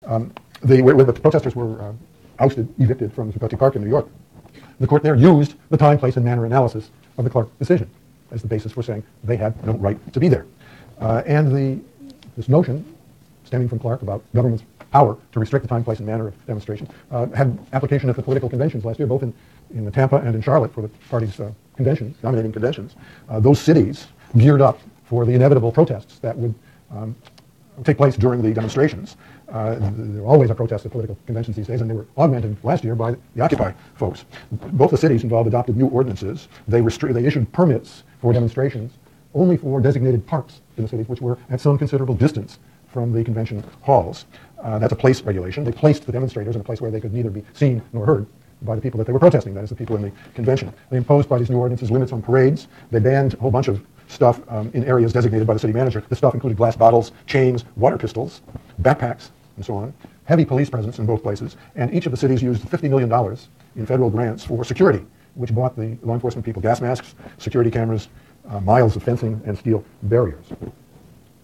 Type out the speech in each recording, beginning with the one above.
Where the protesters were evicted from Subversive Park in New York, the court there used the time, place, and manner analysis of the Clark decision as the basis for saying they had no right to be there. This notion, stemming from Clark about government's power to restrict the time, place, and manner of demonstration, had application at the political conventions last year, both in Tampa and in Charlotte for the party's nominating conventions. Those cities geared up for the inevitable protests that would take place during the demonstrations. There always are protests at political conventions these days, and they were augmented last year by the Occupy folks. Both the cities involved adopted new ordinances. They issued permits for demonstrations only for designated parks in the cities, which were at some considerable distance from the convention halls. That's a place regulation. They placed the demonstrators in a place where they could neither be seen nor heard by the people that they were protesting, that is, the people in the convention. They imposed by these new ordinances limits on parades. They banned a whole bunch of stuff in areas designated by the city manager. This stuff included glass bottles, chains, water pistols, backpacks, and so on. Heavy police presence in both places. And each of the cities used $50 million in federal grants for security, which bought the law enforcement people gas masks, security cameras, miles of fencing, and steel barriers.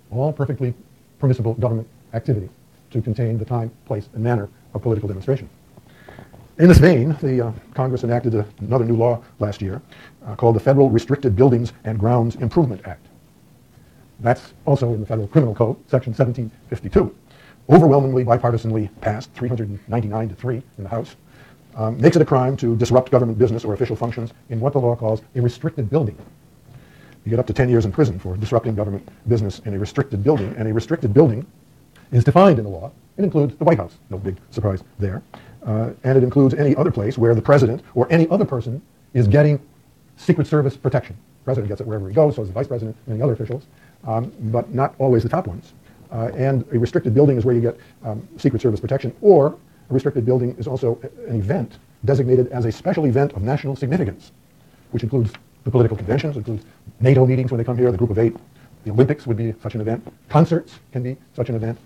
All perfectly permissible government activity to contain the time, place, and manner of political demonstration. In this vein, the Congress enacted another new law last year called the Federal Restricted Buildings and Grounds Improvement Act. That's also in the Federal Criminal Code, Section 1752. Overwhelmingly bipartisanly passed, 399 to 3 in the House, makes it a crime to disrupt government business or official functions in what the law calls a restricted building. You get up to 10 years in prison for disrupting government business in a restricted building, and a restricted building is defined in the law. It includes the White House, no big surprise there, and it includes any other place where the president or any other person is getting Secret Service protection. The president gets it wherever he goes, so does the vice president and the other officials, but not always the top ones. And a restricted building is where you get Secret Service protection, or a restricted building is also an event designated as a special event of national significance, which includes the political conventions, includes NATO meetings when they come here, the Group of 8. The Olympics would be such an event. Concerts can be such an event.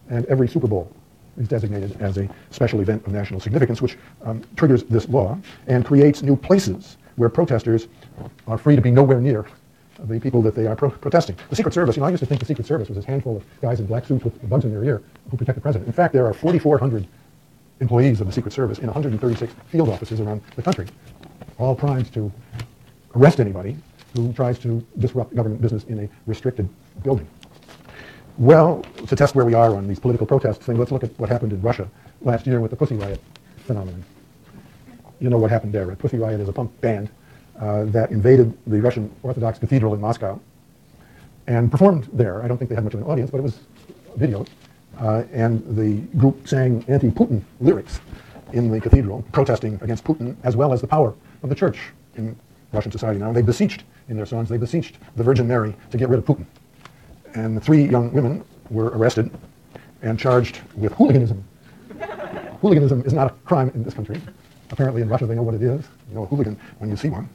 And every Super Bowl is designated as a special event of national significance, which triggers this law and creates new places where protesters are free to be nowhere near the people that they are protesting. The Secret Service, I used to think the Secret Service was this handful of guys in black suits with bugs in their ear who protect the president. In fact, there are 4,400 employees of the Secret Service in 136 field offices around the country, all primed to arrest anybody who tries to disrupt government business in a restricted building. Well, to test where we are on these political protests thing, let's look at what happened in Russia last year with the Pussy Riot phenomenon. You know what happened there, right? Pussy Riot is a punk band that invaded the Russian Orthodox Cathedral in Moscow and performed there. I don't think they had much of an audience, but it was videoed. And the group sang anti-Putin lyrics in the cathedral, protesting against Putin as well as the power of the church in Russian society now. They beseeched, in their songs, they beseeched the Virgin Mary to get rid of Putin. And the 3 young women were arrested and charged with hooliganism. Hooliganism is not a crime in this country. Apparently in Russia they know what it is. You know a hooligan when you see one.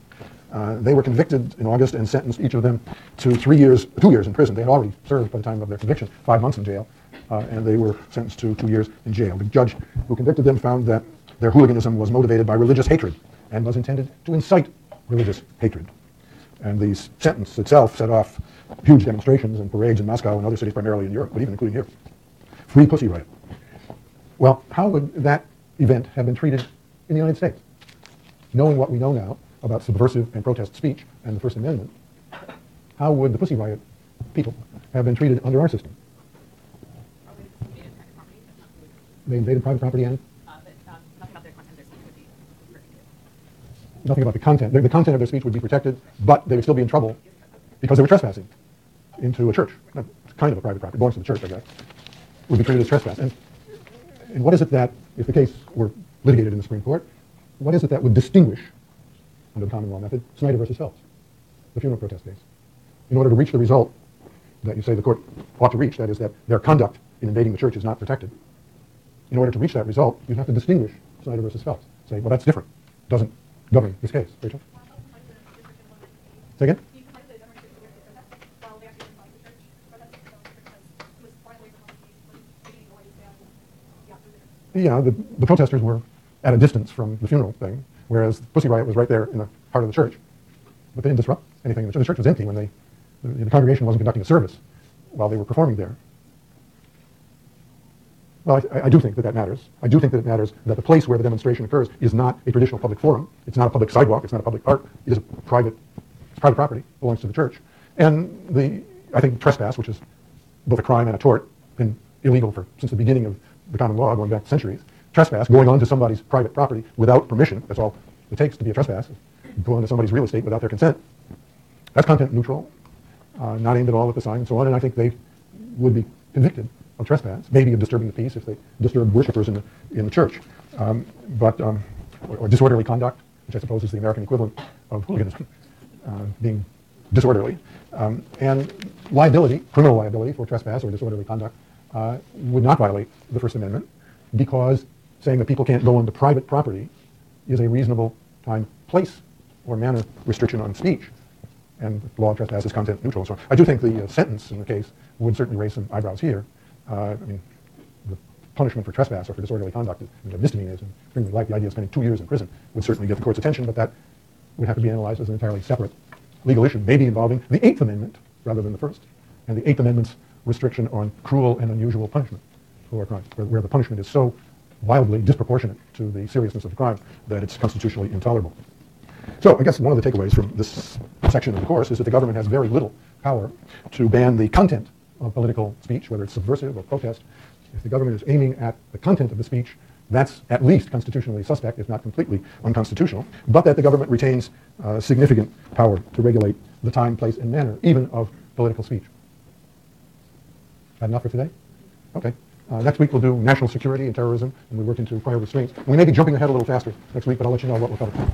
They were convicted in August and sentenced each of them to 2 years in prison. They had already served by the time of their conviction 5 months in jail, and they were sentenced to 2 years in jail. The judge who convicted them found that their hooliganism was motivated by religious hatred and was intended to incite religious hatred. And the sentence itself set off huge demonstrations and parades in Moscow and other cities, primarily in Europe, but even including here. Free Pussy Riot. Well, how would that event have been treated in the United States? Knowing what we know now about subversive and protest speech and the First Amendment, how would the Pussy Riot people have been treated under our system? They invaded private property and? Nothing about their content. The content of their speech would be protected, but they would still be in trouble because they were trespassing into a church. That's kind of a private property. It belongs to the church, I guess. Would be treated as trespass. And what is it that, if the case were litigated in the Supreme Court, what is it that would distinguish, under the common law method, Snyder versus Phelps, the funeral protest case? In order to reach the result that you say the court ought to reach, that is that their conduct in invading the church is not protected, in order to reach that result, you'd have to distinguish Snyder versus Phelps. Say, well, that's different. Doesn't govern this case. Rachel? Say again? Yeah, the protesters were at a distance from the funeral thing, whereas the Pussy Riot was right there in the heart of the church. But they didn't disrupt anything. The church was empty when the congregation wasn't conducting a service while they were performing there. Well, I do think that that matters. I do think that it matters that the place where the demonstration occurs is not a traditional public forum. It's not a public sidewalk. It's not a public park. It is a private property, belongs to the church. And I think trespass, which is both a crime and a tort, been illegal since the beginning of the common law, going back centuries. Trespass, going onto somebody's private property without permission, that's all it takes to be a trespass. Go onto somebody's real estate without their consent. That's content neutral, not aimed at all at the sign and so on, and I think they would be convicted of trespass, maybe of disturbing the peace if they disturb worshippers in the church, or disorderly conduct, which I suppose is the American equivalent of hooliganism, being disorderly, and liability, criminal liability for trespass or disorderly conduct would not violate the First Amendment, because saying that people can't go onto private property is a reasonable time, place, or manner restriction on speech, and the law of trespass is content neutral. So I do think the sentence in the case would certainly raise some eyebrows here. I mean, the punishment for trespass or for disorderly conduct is misdemeanors and extremely light. The idea of spending 2 years in prison would certainly get the court's attention, but that would have to be analyzed as an entirely separate legal issue, maybe involving the Eighth Amendment rather than the First, and the Eighth Amendment's restriction on cruel and unusual punishment for a crime, where the punishment is so wildly disproportionate to the seriousness of the crime that it's constitutionally intolerable. So I guess one of the takeaways from this section of the course is that the government has very little power to ban the content of political speech, whether it's subversive or protest. If the government is aiming at the content of the speech, that's at least constitutionally suspect, if not completely unconstitutional, but that the government retains significant power to regulate the time, place, and manner, even of political speech. That enough for today? Okay. Next week we'll do national security and terrorism, and we work into prior restraints. We may be jumping ahead a little faster next week, but I'll let you know what we'll cover.